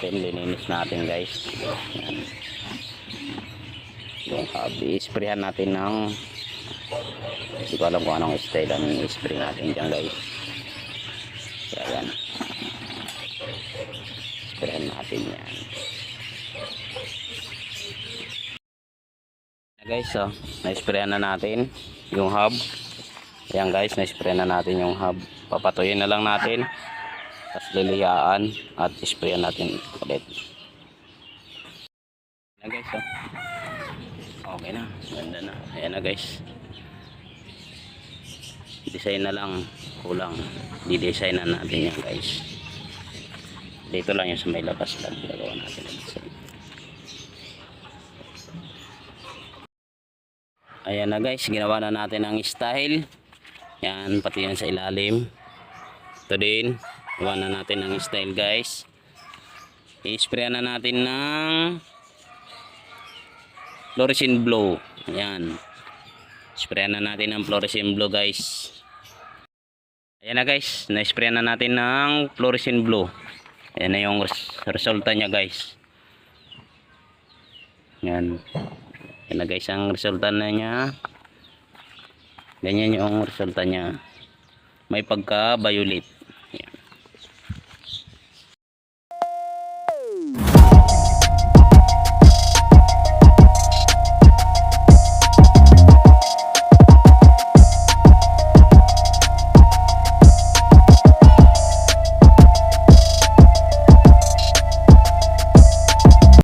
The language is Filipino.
natin, lininis natin guys. Yan. Yung hub, i-sprayan natin ng, hindi ko alam kung anong style ang i-spray natin dyan guys. Kaya yan, sprayan natin yan. Guys, so na-sprayan na natin yung hub. Ayan guys, na-sprayan na natin yung hub. Papatuyin na lang natin, tapos liliyaan at sprayan natin ulit. Ayan guys, so okay na, ganda na. Ayan na guys, design na lang kulang, di-design na natin yan guys. Dito lang yung sa may labas lang gagawa natin ang design. Ayan na guys, ginawa na natin ang style. Yan, pati yan sa ilalim. Ito din, gawa na natin ang style guys. I-spray na natin ng fluorescent blue. Ayan, spray na natin ng fluorescent blue guys. Ayan na guys, na-spray na natin ng fluorescent blue. Ayan na yung resulta nya guys. Yan. Yan na guys ang resulta na nya. Ganyan yung resulta nya. May pagka violet.